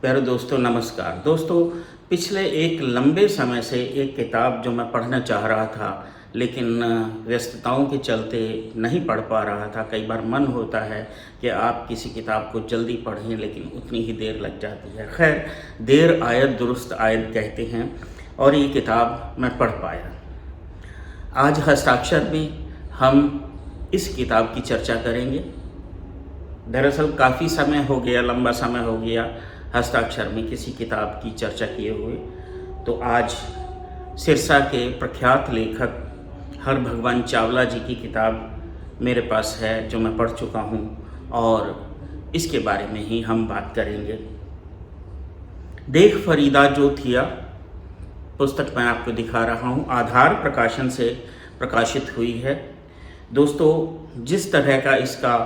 प्यारे दोस्तों, नमस्कार। दोस्तों, पिछले एक लंबे समय से एक किताब जो मैं पढ़ना चाह रहा था, लेकिन व्यस्तताओं के चलते नहीं पढ़ पा रहा था। कई बार मन होता है कि आप किसी किताब को जल्दी पढ़ें, लेकिन उतनी ही देर लग जाती है। खैर, देर आयत दुरुस्त आयत कहते हैं, और ये किताब मैं पढ़ पाया। आज हस्ताक्षर में हम इस किताब की चर्चा करेंगे। दरअसल काफ़ी समय हो गया, लंबा समय हो गया हस्ताक्षर में किसी किताब की चर्चा किए हुए। तो आज सिरसा के प्रख्यात लेखक हरभगवान चावला जी की किताब मेरे पास है, जो मैं पढ़ चुका हूँ, और इसके बारे में ही हम बात करेंगे। देख फरीदा जो थिया पुस्तक मैं आपको दिखा रहा हूँ, आधार प्रकाशन से प्रकाशित हुई है। दोस्तों, जिस तरह का इसका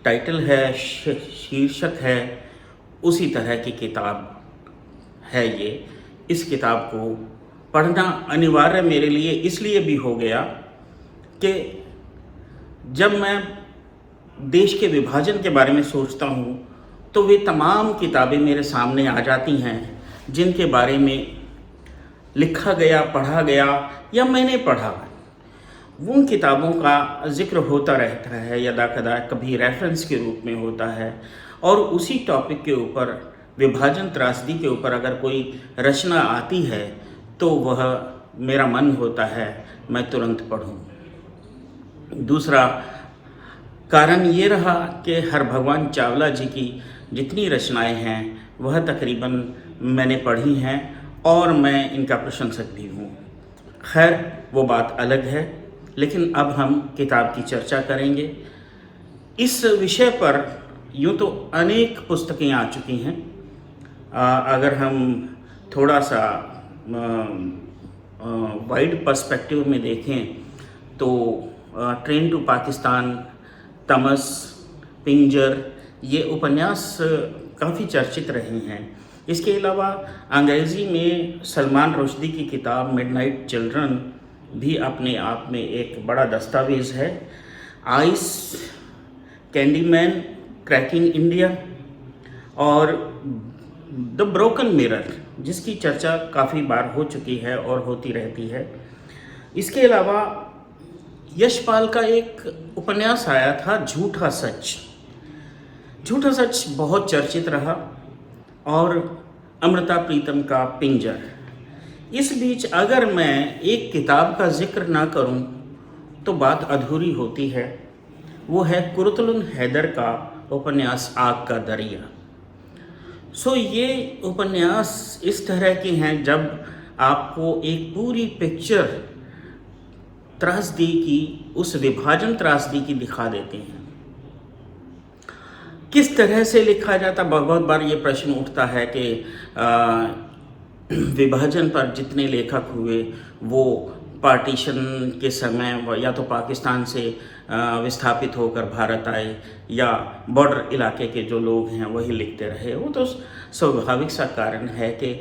टाइटल है, शीर्षक है, उसी तरह की किताब है ये। इस किताब को पढ़ना अनिवार्य मेरे लिए इसलिए भी हो गया कि जब मैं देश के विभाजन के बारे में सोचता हूँ तो वे तमाम किताबें मेरे सामने आ जाती हैं जिनके बारे में लिखा गया, पढ़ा गया या मैंने पढ़ा। उन किताबों का जिक्र होता रहता है, यदा कदा कभी रेफरेंस के रूप में होता है, और उसी टॉपिक के ऊपर, विभाजन त्रासदी के ऊपर अगर कोई रचना आती है तो वह मेरा मन होता है मैं तुरंत पढ़ूं। दूसरा कारण ये रहा कि हरभगवान चावला जी की जितनी रचनाएं हैं वह तकरीबन मैंने पढ़ी हैं और मैं इनका प्रशंसक भी हूँ। खैर, वो बात अलग है, लेकिन अब हम किताब की चर्चा करेंगे। इस विषय पर यूँ तो अनेक पुस्तकें आ चुकी हैं। अगर हम थोड़ा सा वाइड पर्सपेक्टिव में देखें तो ट्रेन टू पाकिस्तान, तमस, पिंजर, ये उपन्यास काफ़ी चर्चित रहे हैं। इसके अलावा अंग्रेज़ी में सलमान रुश्दी की किताब मिडनाइट चिल्ड्रन भी अपने आप में एक बड़ा दस्तावेज़ है। आइस, कैंडीमैन, क्रैकिंग इंडिया और द ब्रोकन मिरर, जिसकी चर्चा काफ़ी बार हो चुकी है और होती रहती है। इसके अलावा यशपाल का एक उपन्यास आया था, झूठा सच। झूठा सच बहुत चर्चित रहा, और अमृता प्रीतम का पिंजर। इस बीच अगर मैं एक किताब का जिक्र ना करूं तो बात अधूरी होती है। वो है कुरतुल हैदर का उपन्यास आग का दरिया। ये उपन्यास इस तरह के हैं जब आपको एक पूरी पिक्चर त्रासदी की, उस विभाजन त्रासदी की दिखा देते हैं। किस तरह से लिखा जाता, बहुत बार ये प्रश्न उठता है कि विभाजन पर जितने लेखक हुए वो पार्टीशन के समय या तो पाकिस्तान से विस्थापित होकर भारत आए, या बॉर्डर इलाके के जो लोग हैं वही लिखते रहे। वो तो स्वाभाविक सा कारण है कि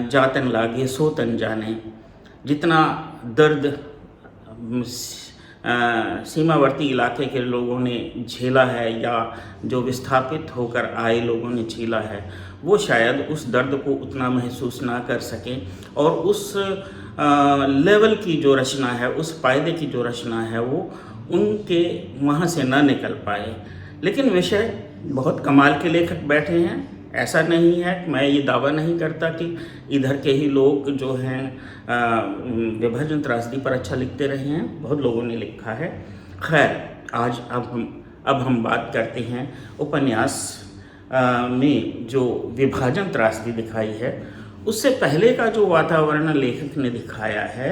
जातन लागे सो तन जाने। जितना दर्द सीमावर्ती इलाके के लोगों ने झेला है, या जो विस्थापित होकर आए लोगों ने झेला है, वो शायद उस दर्द को उतना महसूस ना कर सकें, और उस लेवल की जो रचना है, उस पायदे की जो रचना है, वो उनके वहाँ से ना निकल पाए। लेकिन विषय बहुत कमाल के लेखक बैठे हैं। ऐसा नहीं है, मैं ये दावा नहीं करता कि इधर के ही लोग जो हैं विभाजन त्रासदी पर अच्छा लिखते रहे हैं, बहुत लोगों ने लिखा है। खैर, आज अब हम बात करते हैं उपन्यास में जो विभाजन त्रासदी दिखाई है। उससे पहले का जो वातावरण लेखक ने दिखाया है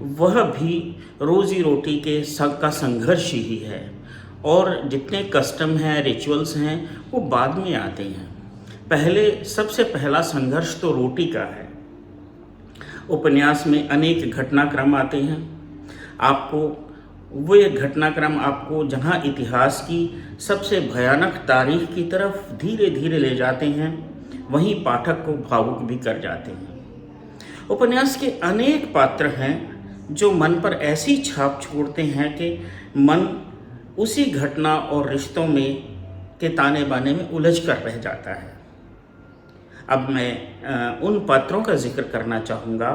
वह भी रोज़ी रोटी के का संघर्ष ही है, और जितने कस्टम हैं, रिचुअल्स हैं, वो बाद में आते हैं। पहले सबसे पहला संघर्ष तो रोटी का है। उपन्यास में अनेक घटनाक्रम आते हैं। आपको वो एक घटनाक्रम आपको जहाँ इतिहास की सबसे भयानक तारीख की तरफ धीरे धीरे ले जाते हैं, वहीं पाठक को भावुक भी कर जाते हैं। उपन्यास के अनेक पात्र हैं जो मन पर ऐसी छाप छोड़ते हैं कि मन उसी घटना और रिश्तों में के ताने बाने में उलझ कर रह जाता है। अब मैं उन पात्रों का जिक्र करना चाहूँगा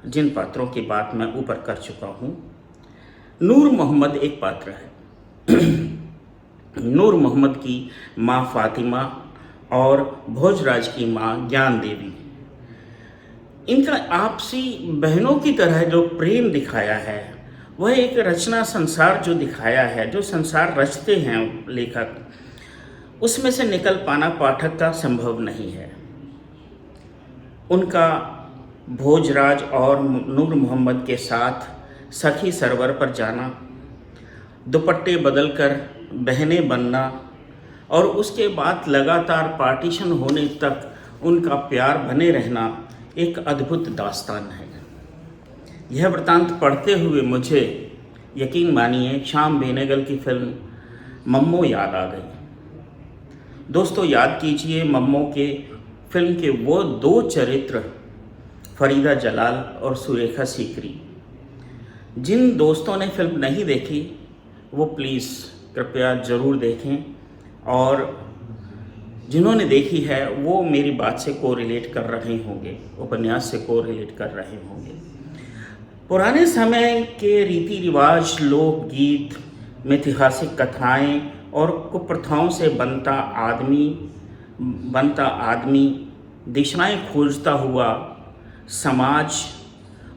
जिन पात्रों की बात मैं ऊपर कर चुका हूँ। नूर मोहम्मद एक पात्र है। नूर मोहम्मद की माँ फातिमा और भोजराज की माँ ज्ञान देवी, इनका आपसी बहनों की तरह जो प्रेम दिखाया है, वह एक रचना संसार जो दिखाया है, जो संसार रचते हैं लेखक, उसमें से निकल पाना पाठक का संभव नहीं है। उनका भोजराज और नूर मोहम्मद के साथ सखी सरवर पर जाना, दुपट्टे बदलकर बहनें बनना और उसके बाद लगातार पार्टीशन होने तक उनका प्यार बने रहना एक अद्भुत दास्तान है। यह वृतांत पढ़ते हुए मुझे यकीन मानिए श्याम बेनेगल की फिल्म मम्मो याद आ गई। दोस्तों, याद कीजिए मम्मो के फिल्म के वो दो चरित्र फरीदा जलाल और सुरेखा सीकरी। जिन दोस्तों ने फिल्म नहीं देखी वो प्लीज़ कृपया ज़रूर देखें, और जिन्होंने देखी है वो मेरी बात से कोरिलेट कर रहे होंगे, उपन्यास से कोरिलेट कर रहे होंगे। पुराने समय के रीति रिवाज, लोकगीत, ऐतिहासिक कथाएं और कुप्रथाओं से बनता आदमी दिशाएं खोजता हुआ समाज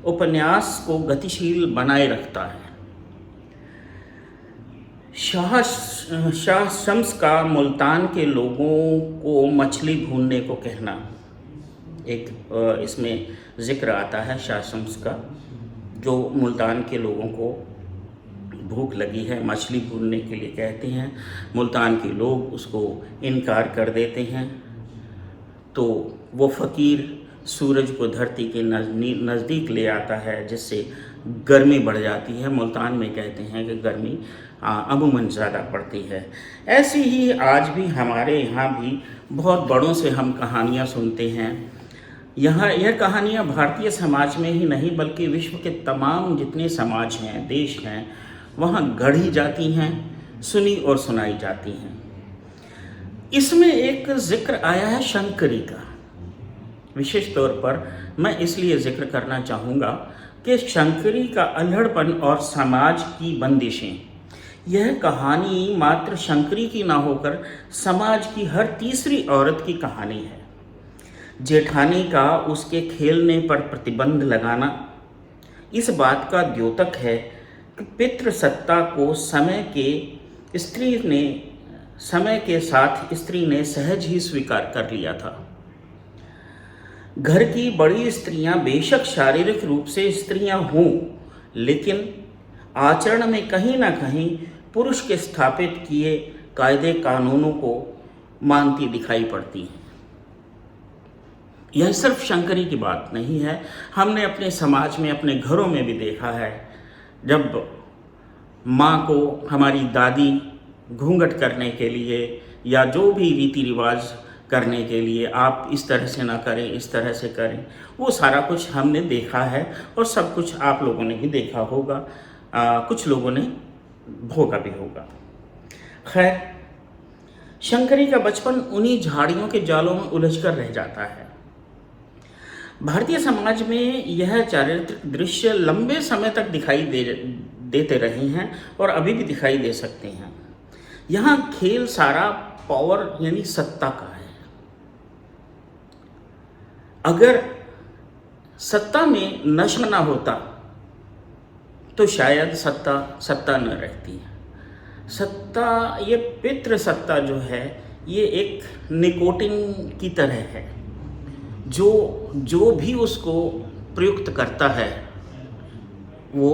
उपन्यास को गतिशील बनाए रखता है। शाह शम्स का मुल्तान के लोगों को मछली भूनने को कहना, एक इसमें ज़िक्र आता है शाह शम्स का, जो मुल्तान के लोगों को भूख लगी है, मछली भूनने के लिए कहते हैं। मुल्तान के लोग उसको इनकार कर देते हैं, तो वो फ़कीर सूरज को धरती के नज़दीक ले आता है, जिससे गर्मी बढ़ जाती है। मुल्तान में कहते हैं कि गर्मी अमूमन ज़्यादा पड़ती है। ऐसी ही आज भी हमारे यहाँ भी बहुत बड़ों से हम कहानियाँ सुनते हैं। यह कहानियाँ भारतीय समाज में ही नहीं बल्कि विश्व के तमाम जितने समाज हैं, देश हैं, वहाँ गढ़ी जाती हैं, सुनी और सुनाई जाती हैं। इसमें एक जिक्र आया है शंकरी का। विशेष तौर पर मैं इसलिए जिक्र करना चाहूँगा कि शंकरी का अल्हड़पन और समाज की बंदिशें, यह कहानी मात्र शंकरी की ना होकर समाज की हर तीसरी औरत की कहानी है। जेठानी का उसके खेलने पर प्रतिबंध लगाना इस बात का द्योतक है कि पितृसत्ता को समय के साथ स्त्री ने सहज ही स्वीकार कर लिया था। घर की बड़ी स्त्रियां बेशक शारीरिक रूप से स्त्रियां हों, लेकिन आचरण में कहीं ना कहीं पुरुष के स्थापित किए कायदे कानूनों को मानती दिखाई पड़ती हैं। यह सिर्फ शंकरी की बात नहीं है, हमने अपने समाज में, अपने घरों में भी देखा है। जब माँ को हमारी दादी घूंघट करने के लिए या जो भी रीति रिवाज करने के लिए, आप इस तरह से ना करें, इस तरह से करें, वो सारा कुछ हमने देखा है और सब कुछ आप लोगों ने भी देखा होगा, कुछ लोगों ने भोगा भी होगा। खैर, शंकरी का बचपन उन्हीं झाड़ियों के जालों में उलझकर रह जाता है। भारतीय समाज में यह चारित्रिक दृश्य लंबे समय तक दिखाई देते रहे हैं और अभी भी दिखाई दे सकते हैं। यहाँ खेल सारा पावर यानी सत्ता का है। अगर सत्ता में नशा ना होता तो शायद सत्ता न रहती है। सत्ता, ये पितृ सत्ता जो है, ये एक निकोटिन की तरह है, जो भी उसको प्रयुक्त करता है वो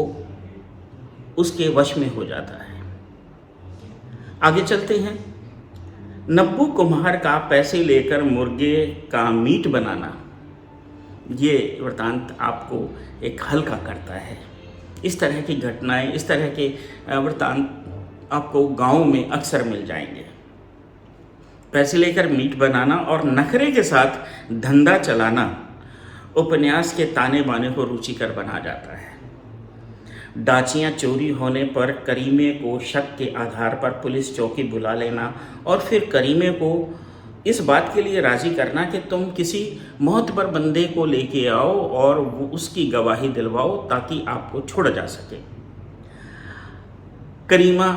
उसके वश में हो जाता है। आगे चलते हैं। नब्बू कुम्हार का पैसे लेकर मुर्गे का मीट बनाना, ये वृतांत आपको एक हल्का करता है। इस तरह की घटनाएं, इस तरह के वृतांत आपको गाँव में अक्सर मिल जाएंगे। पैसे लेकर मीट बनाना और नखरे के साथ धंधा चलाना उपन्यास के ताने बाने को रुचिकर बना जाता है। डाचियाँ चोरी होने पर करीमे को शक के आधार पर पुलिस चौकी बुला लेना और फिर करीमे को इस बात के लिए राज़ी करना कि तुम किसी मोहतबर बंदे को लेके आओ और वो उसकी गवाही दिलवाओ ताकि आपको छोड़ा जा सके। करीमा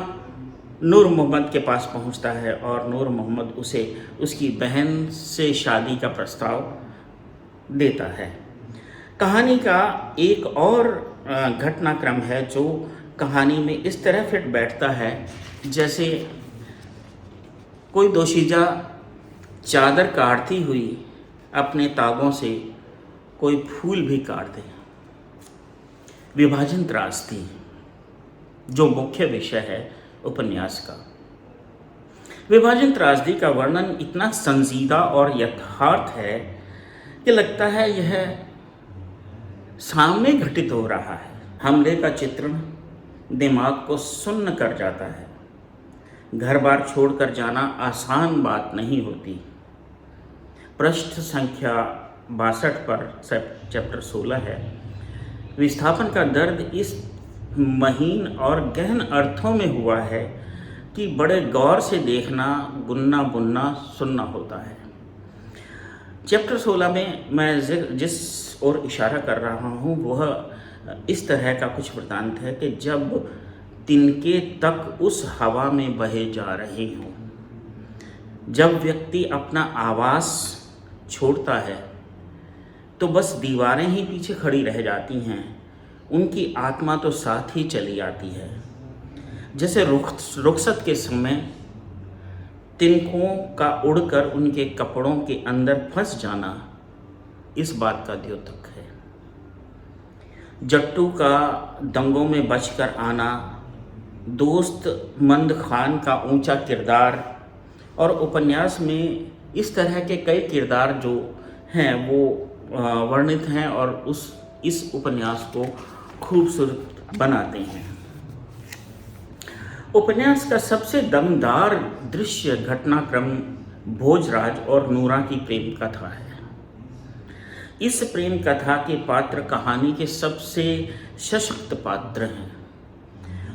नूर मोहम्मद के पास पहुंचता है और नूर मोहम्मद उसे उसकी बहन से शादी का प्रस्ताव देता है। कहानी का एक और घटनाक्रम है जो कहानी में इस तरह फिट बैठता है जैसे कोई दोशीजा चादर काटती हुई अपने तागों से कोई फूल भी काट दे। विभाजन त्रासदी जो मुख्य विषय है उपन्यास का। विभाजन त्रासदी का वर्णन इतना संजीदा और यथार्थ है कि लगता है यह सामने घटित हो रहा है। हमले का चित्रण दिमाग को सुन्न कर जाता है। घर बार छोड़कर जाना आसान बात नहीं होती। पृष्ठ संख्या 62 पर चैप्टर 16 है। विस्थापन का दर्द इस महीन और गहन अर्थों में हुआ है कि बड़े गौर से देखना, गुनना बुनना सुनना होता है। चैप्टर 16 में मैं जिस ओर इशारा कर रहा हूँ वह इस तरह का कुछ वृत्तांत है कि जब तिनके तक उस हवा में बहे जा रहे हों, जब व्यक्ति अपना आवास छोड़ता है तो बस दीवारें ही पीछे खड़ी रह जाती हैं, उनकी आत्मा तो साथ ही चली आती है। जैसे रुखसत के समय तिनकों का उड़कर उनके कपड़ों के अंदर फंस जाना इस बात का द्योतक है। जट्टू का दंगों में बचकर आना, दोस्त मंद खान का ऊंचा किरदार और उपन्यास में इस तरह के कई किरदार जो हैं वो वर्णित हैं और इस उपन्यास को खूबसूरत बनाते हैं। उपन्यास का सबसे दमदार दृश्य घटनाक्रम भोजराज और नूरा की प्रेम कथा है। इस प्रेम कथा के पात्र कहानी के सबसे सशक्त पात्र हैं।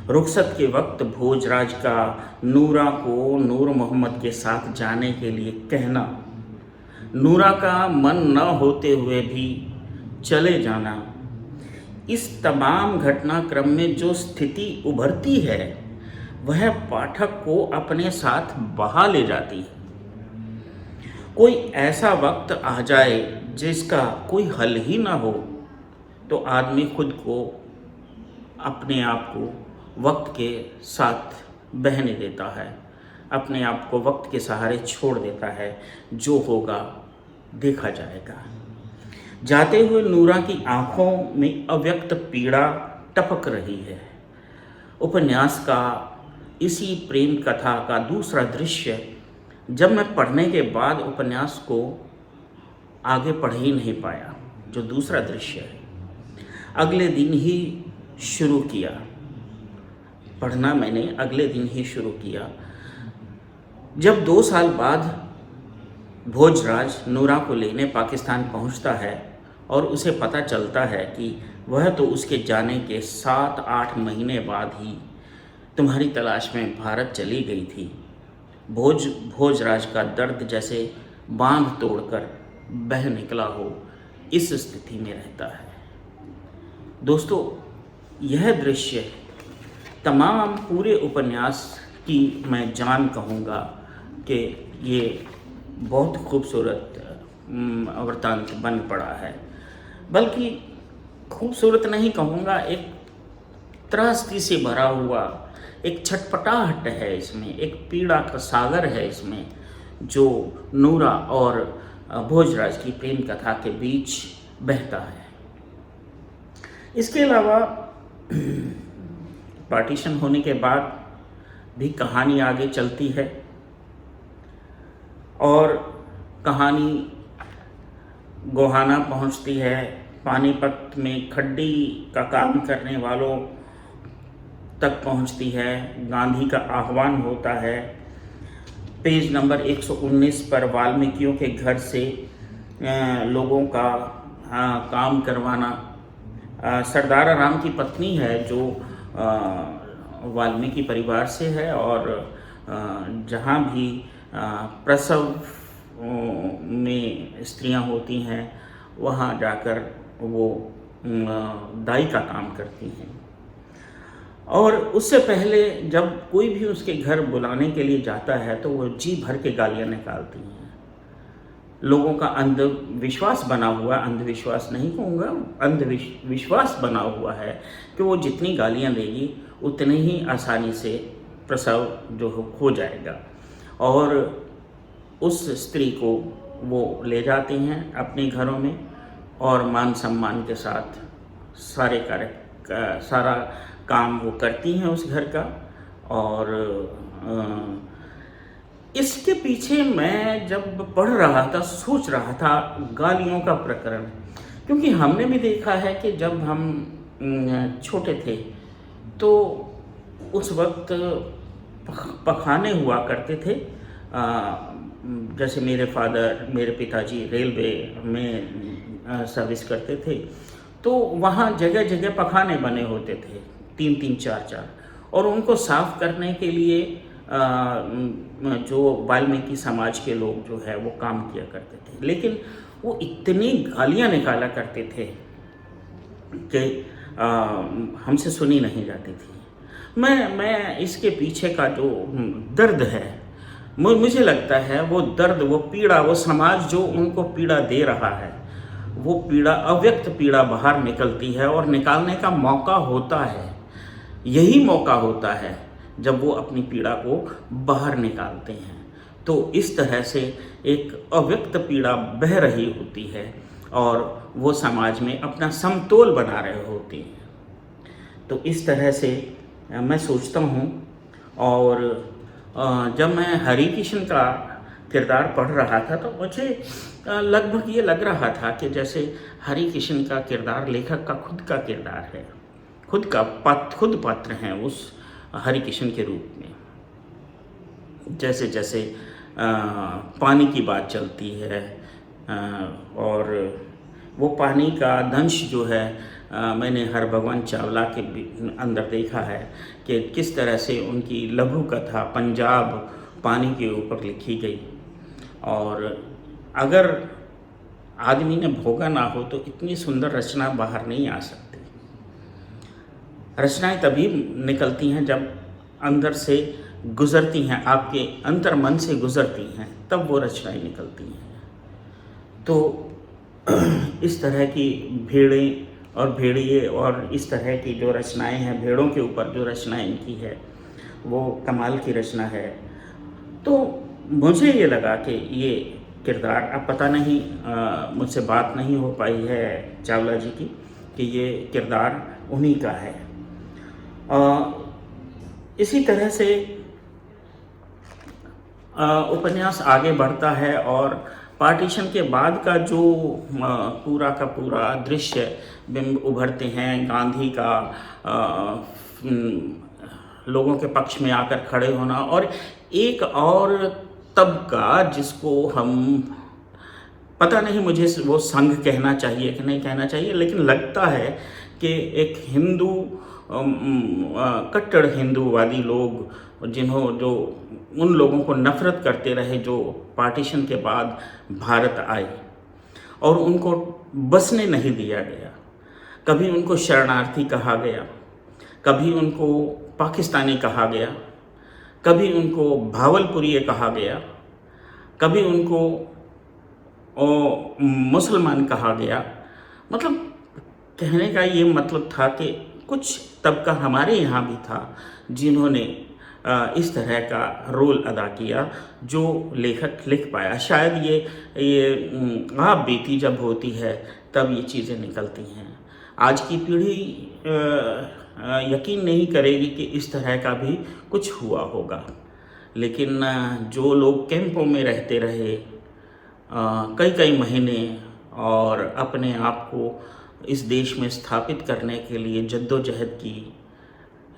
रुखसत के वक्त भोजराज का नूरा को नूर मोहम्मद के साथ जाने के लिए कहना, नूरा का मन न होते हुए भी चले जाना, इस तमाम घटनाक्रम में जो स्थिति उभरती है वह पाठक को अपने साथ बहा ले जाती है। कोई ऐसा वक्त आ जाए जिसका कोई हल ही ना हो तो आदमी खुद को, अपने आप को वक्त के साथ बहने देता है, अपने आप को वक्त के सहारे छोड़ देता है। जो होगा देखा जाएगा। जाते हुए नूरा की आंखों में अव्यक्त पीड़ा टपक रही है। उपन्यास का इसी प्रेम कथा का दूसरा दृश्य जब मैं पढ़ने के बाद उपन्यास को आगे पढ़ ही नहीं पाया, जो दूसरा दृश्य है, अगले दिन ही शुरू किया पढ़ना। मैंने अगले दिन ही शुरू किया जब 2 साल बाद भोजराज नूरा को लेने पाकिस्तान पहुंचता है और उसे पता चलता है कि वह तो उसके जाने के 7-8 महीने बाद ही तुम्हारी तलाश में भारत चली गई थी। भोजराज का दर्द जैसे बांध तोड़कर बह निकला हो, इस स्थिति में रहता है। दोस्तों, यह दृश्य तमाम पूरे उपन्यास की मैं जान कहूँगा कि ये बहुत खूबसूरत वृत्तांत बन पड़ा है। बल्कि खूबसूरत नहीं कहूँगा, एक त्रासदी से भरा हुआ एक छटपटाहट है इसमें, एक पीड़ा का सागर है इसमें, जो नूरा और भोजराज की प्रेम कथा के बीच बहता है। इसके अलावा पार्टीशन होने के बाद भी कहानी आगे चलती है और कहानी गोहाना पहुंचती है। पानीपत में खड्डी का काम करने वालों तक पहुंचती है। गांधी का आह्वान होता है। पेज नंबर 119 पर वाल्मीकियों के घर से लोगों का काम करवाना। सरदार राम की पत्नी है जो वाल्मीकि परिवार से है और जहाँ भी प्रसव में स्त्रियां होती हैं, वहाँ जाकर वो दाई का काम करती हैं। और उससे पहले जब कोई भी उसके घर बुलाने के लिए जाता है तो वो जी भर के गालियाँ निकालती हैं। लोगों का अंधविश्वास बना हुआ, अंधविश्वास नहीं कहूँगा, अंधविश्वास बना हुआ है कि वो जितनी गालियाँ देगी उतनी ही आसानी से प्रसव जो हो जाएगा। और उस स्त्री को वो ले जाती हैं अपने घरों में और मान सम्मान के साथ सारा काम वो करती हैं उस घर का। और इसके पीछे मैं जब पढ़ रहा था, सोच रहा था गालियों का प्रकरण, क्योंकि हमने भी देखा है कि जब हम छोटे थे तो उस वक्त पखाने हुआ करते थे। जैसे मेरे पिताजी रेलवे में सर्विस करते थे, तो वहाँ जगह जगह पखाने बने होते थे, 3-3, 4-4, और उनको साफ करने के लिए जो वाल्मीकि समाज के लोग जो है वो काम किया करते थे। लेकिन वो इतनी गालियाँ निकाला करते थे कि हमसे सुनी नहीं जाती थी। मैं इसके पीछे का जो दर्द है, मुझे लगता है वो दर्द, वो पीड़ा, वो समाज जो उनको पीड़ा दे रहा है, वो पीड़ा, अव्यक्त पीड़ा बाहर निकलती है और निकालने का मौका होता है। यही मौका होता है जब वो अपनी पीड़ा को बाहर निकालते हैं। तो इस तरह से एक अव्यक्त पीड़ा बह रही होती है और वो समाज में अपना समतोल बना रहे होती हैं। तो इस तरह से मैं सोचता हूँ। और जब मैं हरि किशन का किरदार पढ़ रहा था तो मुझे लगभग ये लग रहा था कि जैसे हरि किशन का किरदार लेखक का खुद का किरदार है, खुद पात्र हैं उस हरि किशन के रूप में। जैसे जैसे पानी की बात चलती है और वो पानी का दंश जो है, मैंने हरभगवान चावला के अंदर देखा है कि किस तरह से उनकी लघु कथा पंजाब पानी के ऊपर लिखी गई। और अगर आदमी ने भोगा ना हो तो इतनी सुंदर रचना बाहर नहीं आ सकती। रचनाएं तभी निकलती हैं जब अंदर से गुजरती हैं, आपके अंतर मन से गुजरती हैं, तब वो रचनाएं निकलती हैं। तो इस तरह की भेड़ें और भेड़िए और इस तरह की जो रचनाएं हैं, भेड़ों के ऊपर जो रचनाएं इनकी है, वो कमाल की रचना है। तो मुझे ये लगा कि ये किरदार, अब पता नहीं मुझसे बात नहीं हो पाई है चावला जी की कि ये किरदार उन्हीं का है। इसी तरह से उपन्यास आगे बढ़ता है और पार्टीशन के बाद का जो पूरा का पूरा दृश्य बिंब उभरते हैं, गांधी का लोगों के पक्ष में आकर खड़े होना, और एक और तबका जिसको हम, पता नहीं मुझे वो संघ कहना चाहिए कि नहीं कहना चाहिए, लेकिन लगता है कि एक हिंदू, कट्टर हिंदूवादी लोग जो उन लोगों को नफ़रत करते रहे जो पार्टीशन के बाद भारत आए और उनको बसने नहीं दिया गया। कभी उनको शरणार्थी कहा गया, कभी उनको पाकिस्तानी कहा गया, कभी उनको भावलपुरी कहा गया, कभी उनको मुसलमान कहा गया। मतलब कहने का ये मतलब था कि कुछ तबका हमारे यहाँ भी था जिन्होंने इस तरह का रोल अदा किया जो लेखक लिख पाया। शायद ये आप बीती जब होती है तब ये चीज़ें निकलती हैं। आज की पीढ़ी यकीन नहीं करेगी कि इस तरह का भी कुछ हुआ होगा, लेकिन जो लोग कैंपों में रहते रहे कई महीने और अपने आप को इस देश में स्थापित करने के लिए जद्दोजहद की,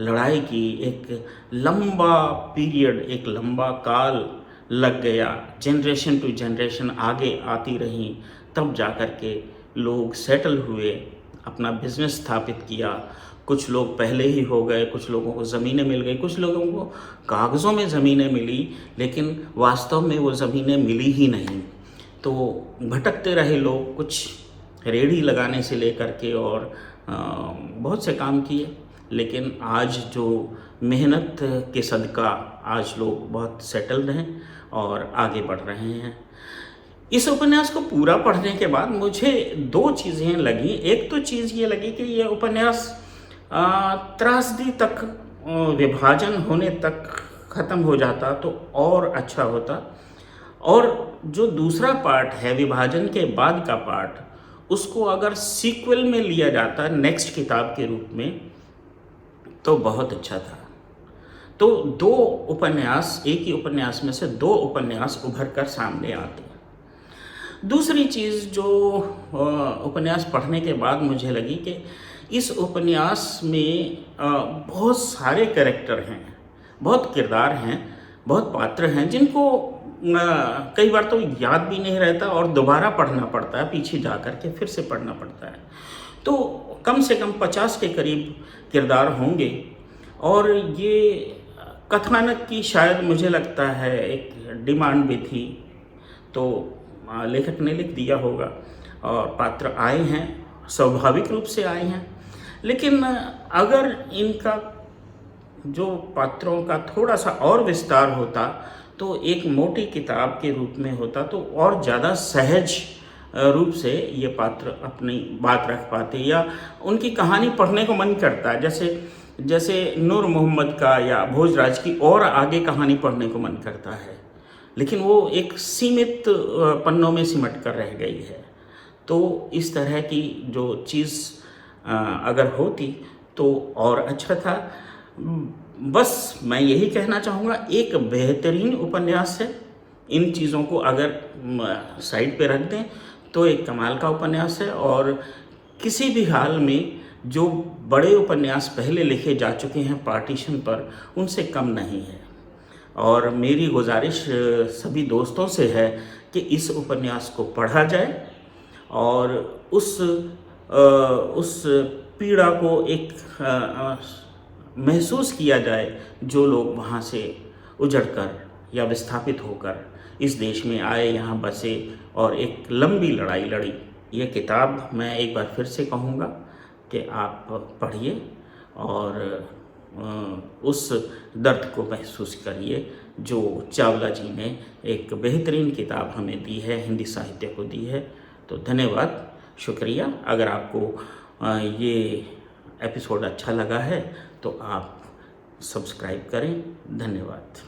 लड़ाई की, एक लंबा पीरियड, एक लंबा काल लग गया, जनरेशन टू जनरेशन आगे आती रहीं, तब जा कर के लोग सेटल हुए, अपना बिजनेस स्थापित किया, कुछ लोग पहले ही हो गए, कुछ लोगों को ज़मीनें मिल गई, कुछ लोगों को कागज़ों में ज़मीनें मिली, लेकिन वास्तव में वो ज़मीनें मिली ही नहीं। तो भटकते रहे लोग, कुछ रेहड़ी लगाने से लेकर के और बहुत से काम किए, लेकिन आज जो मेहनत के सदका आज लोग बहुत सेटल्ड हैं और आगे बढ़ रहे हैं। इस उपन्यास को पूरा पढ़ने के बाद मुझे दो चीज़ें लगी। एक तो चीज़ ये लगी कि ये उपन्यास त्रासदी तक, विभाजन होने तक ख़त्म हो जाता तो और अच्छा होता, और जो दूसरा पार्ट है विभाजन के बाद का पार्ट, उसको अगर सीक्वल में लिया जाता नेक्स्ट किताब के रूप में तो बहुत अच्छा था। तो दो उपन्यास, एक ही उपन्यास में से दो उपन्यास उभर कर सामने आते हैं। दूसरी चीज़ जो उपन्यास पढ़ने के बाद मुझे लगी कि इस उपन्यास में बहुत सारे कैरेक्टर हैं, बहुत किरदार हैं, बहुत पात्र हैं जिनको कई बार तो याद भी नहीं रहता और दोबारा पढ़ना पड़ता है, पीछे जा कर के फिर से पढ़ना पड़ता है। तो कम से कम 50 के करीब किरदार होंगे, और ये कथानक की शायद मुझे लगता है एक डिमांड भी थी, तो लेखक ने लिख दिया होगा और पात्र आए हैं, स्वाभाविक रूप से आए हैं। लेकिन अगर इनका जो पात्रों का थोड़ा सा और विस्तार होता तो एक मोटी किताब के रूप में होता तो और ज़्यादा सहज रूप से ये पात्र अपनी बात रख पाते, या उनकी कहानी पढ़ने को मन करता है। जैसे नूर मोहम्मद का या भोजराज की और आगे कहानी पढ़ने को मन करता है, लेकिन वो एक सीमित पन्नों में सिमट कर रह गई है। तो इस तरह की जो चीज़ अगर होती तो और अच्छा था। बस मैं यही कहना चाहूँगा, एक बेहतरीन उपन्यास है। इन चीज़ों को अगर साइड पे रख दें तो एक कमाल का उपन्यास है, और किसी भी हाल में जो बड़े उपन्यास पहले लिखे जा चुके हैं पार्टीशन पर, उनसे कम नहीं है। और मेरी गुजारिश सभी दोस्तों से है कि इस उपन्यास को पढ़ा जाए और उस पीड़ा को एक महसूस किया जाए जो लोग वहाँ से उजड़कर या विस्थापित होकर इस देश में आए, यहाँ बसे और एक लंबी लड़ाई लड़ी। ये किताब मैं एक बार फिर से कहूँगा कि आप पढ़िए और उस दर्द को महसूस करिए जो चावला जी ने एक बेहतरीन किताब हमें दी है, हिंदी साहित्य को दी है। तो धन्यवाद, शुक्रिया। अगर आपको ये एपिसोड अच्छा लगा है तो आप सब्सक्राइब करें। धन्यवाद।